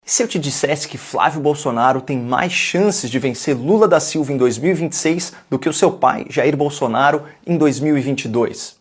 E se eu te dissesse que Flávio Bolsonaro tem mais chances de vencer Lula da Silva em 2026 do que o seu pai, Jair Bolsonaro, em 2022?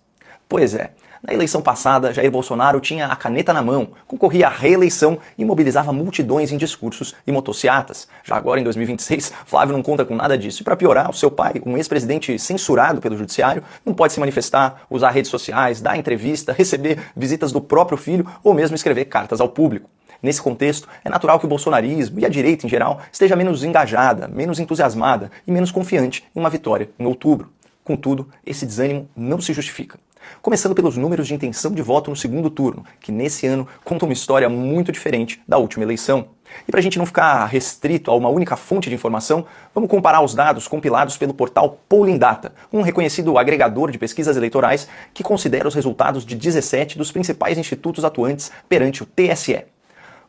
Pois é, na eleição passada, Jair Bolsonaro tinha a caneta na mão, concorria à reeleição e mobilizava multidões em discursos e motociatas. Já agora, em 2026, Flávio não conta com nada disso. E para piorar, o seu pai, um ex-presidente censurado pelo judiciário, não pode se manifestar, usar redes sociais, dar entrevista, receber visitas do próprio filho ou mesmo escrever cartas ao público. Nesse contexto, é natural que o bolsonarismo e a direita em geral esteja menos engajada, menos entusiasmada e menos confiante em uma vitória em outubro. Contudo, esse desânimo não se justifica. Começando pelos números de intenção de voto no segundo turno, que nesse ano contam uma história muito diferente da última eleição. E para a gente não ficar restrito a uma única fonte de informação, vamos comparar os dados compilados pelo portal Polling Data, um reconhecido agregador de pesquisas eleitorais que considera os resultados de 17 dos principais institutos atuantes perante o TSE.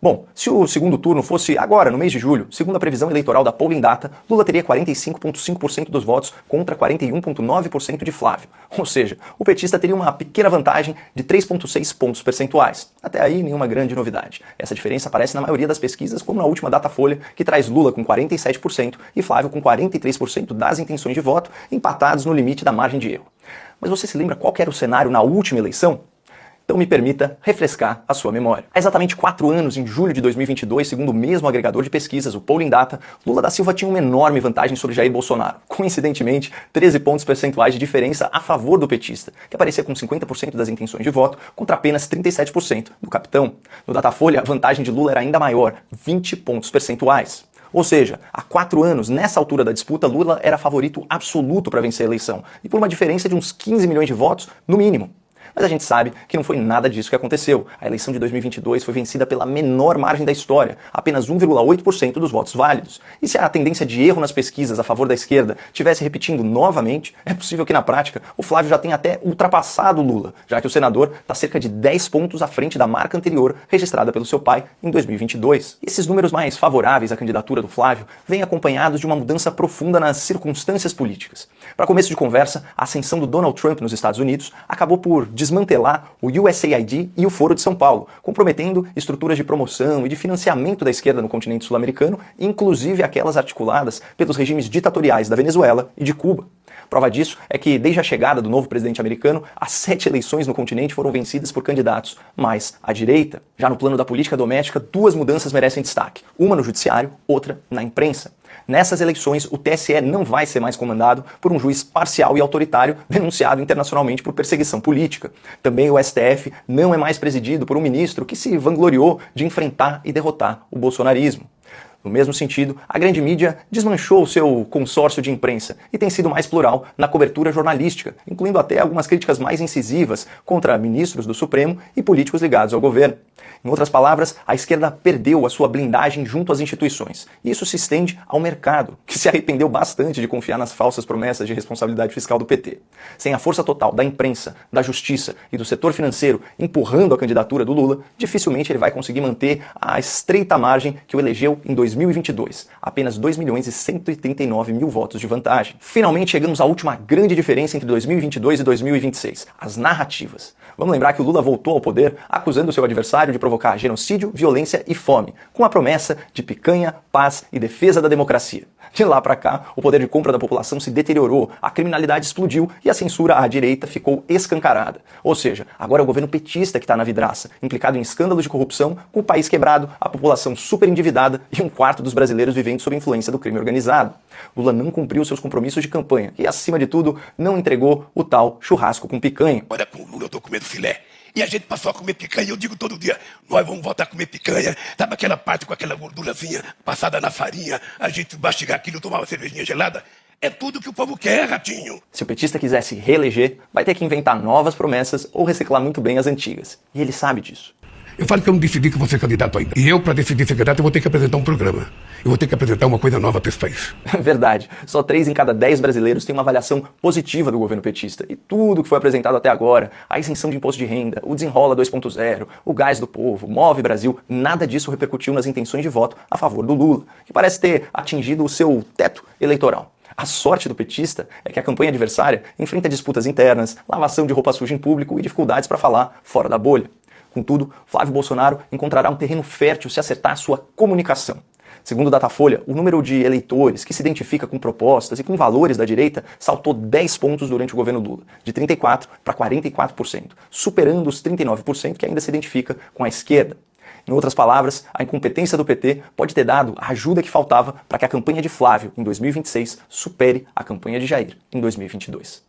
Bom, se o segundo turno fosse agora, no mês de julho, segundo a previsão eleitoral da Polling Data, Lula teria 45,5% dos votos contra 41,9% de Flávio. Ou seja, o petista teria uma pequena vantagem de 3,6 pontos percentuais. Até aí, nenhuma grande novidade. Essa diferença aparece na maioria das pesquisas, como na última Datafolha, que traz Lula com 47% e Flávio com 43% das intenções de voto, empatados no limite da margem de erro. Mas você se lembra qual que era o cenário na última eleição? Então me permita refrescar a sua memória. Há exatamente 4 anos, em julho de 2022, segundo o mesmo agregador de pesquisas, o Polling Data, Lula da Silva tinha uma enorme vantagem sobre Jair Bolsonaro. Coincidentemente, 13 pontos percentuais de diferença a favor do petista, que aparecia com 50% das intenções de voto contra apenas 37% do capitão. No Datafolha, a vantagem de Lula era ainda maior, 20 pontos percentuais. Ou seja, há 4 anos, nessa altura da disputa, Lula era favorito absoluto para vencer a eleição, e por uma diferença de uns 15 milhões de votos, no mínimo. Mas a gente sabe que não foi nada disso que aconteceu. A eleição de 2022 foi vencida pela menor margem da história, apenas 1,8% dos votos válidos. E se a tendência de erro nas pesquisas a favor da esquerda tivesse repetindo novamente, é possível que na prática o Flávio já tenha até ultrapassado o Lula, já que o senador está cerca de 10 pontos à frente da marca anterior registrada pelo seu pai em 2022. Esses números mais favoráveis à candidatura do Flávio vêm acompanhados de uma mudança profunda nas circunstâncias políticas. Para começo de conversa, a ascensão do Donald Trump nos Estados Unidos acabou por desmantelar o USAID e o Foro de São Paulo, comprometendo estruturas de promoção e de financiamento da esquerda no continente sul-americano, inclusive aquelas articuladas pelos regimes ditatoriais da Venezuela e de Cuba. Prova disso é que, desde a chegada do novo presidente americano, as 7 eleições no continente foram vencidas por candidatos mais à direita. Já no plano da política doméstica, 2 mudanças merecem destaque. Uma no judiciário, outra na imprensa. Nessas eleições, o TSE não vai ser mais comandado por um juiz parcial e autoritário denunciado internacionalmente por perseguição política. Também o STF não é mais presidido por um ministro que se vangloriou de enfrentar e derrotar o bolsonarismo. No mesmo sentido, a grande mídia desmanchou o seu consórcio de imprensa e tem sido mais plural na cobertura jornalística, incluindo até algumas críticas mais incisivas contra ministros do Supremo e políticos ligados ao governo. Em outras palavras, a esquerda perdeu a sua blindagem junto às instituições. E isso se estende ao mercado, que se arrependeu bastante de confiar nas falsas promessas de responsabilidade fiscal do PT. Sem a força total da imprensa, da justiça e do setor financeiro empurrando a candidatura do Lula, dificilmente ele vai conseguir manter a estreita margem que o elegeu em 2022, apenas 2.139.000 votos de vantagem. Finalmente chegamos à última grande diferença entre 2022 e 2026, as narrativas. Vamos lembrar que o Lula voltou ao poder acusando seu adversário de provocar genocídio, violência e fome, com a promessa de picanha, paz e defesa da democracia. De lá para cá, o poder de compra da população se deteriorou, a criminalidade explodiu e a censura à direita ficou escancarada. Ou seja, agora é o governo petista que está na vidraça, implicado em escândalos de corrupção, com o país quebrado, a população super endividada e 1/4 dos brasileiros vivendo sob influência do crime organizado. Lula não cumpriu seus compromissos de campanha e, acima de tudo, não entregou o tal churrasco com picanha. Olha, com o Lula eu tô comendo filé. E a gente passou a comer picanha, eu digo todo dia, nós vamos voltar a comer picanha. Sabe aquela parte com aquela gordurazinha passada na farinha, a gente mastigar aquilo, tomar uma cervejinha gelada? É tudo que o povo quer, ratinho. Se o petista quiser se reeleger, vai ter que inventar novas promessas ou reciclar muito bem as antigas. E ele sabe disso. Eu falo que eu não decidi que vou ser candidato ainda. E eu, para decidir ser candidato, eu vou ter que apresentar um programa. Eu vou ter que apresentar uma coisa nova para esse país. Verdade. Só 3 em cada 10 brasileiros têm uma avaliação positiva do governo petista. E tudo que foi apresentado até agora, a isenção de imposto de renda, o Desenrola 2.0, o Gás do Povo, o Move Brasil, nada disso repercutiu nas intenções de voto a favor do Lula, que parece ter atingido o seu teto eleitoral. A sorte do petista é que a campanha adversária enfrenta disputas internas, lavação de roupa suja em público e dificuldades para falar fora da bolha. Contudo, Flávio Bolsonaro encontrará um terreno fértil se acertar a sua comunicação. Segundo o Datafolha, o número de eleitores que se identifica com propostas e com valores da direita saltou 10 pontos durante o governo Lula, de 34% para 44%, superando os 39% que ainda se identifica com a esquerda. Em outras palavras, a incompetência do PT pode ter dado a ajuda que faltava para que a campanha de Flávio em 2026 supere a campanha de Jair em 2022.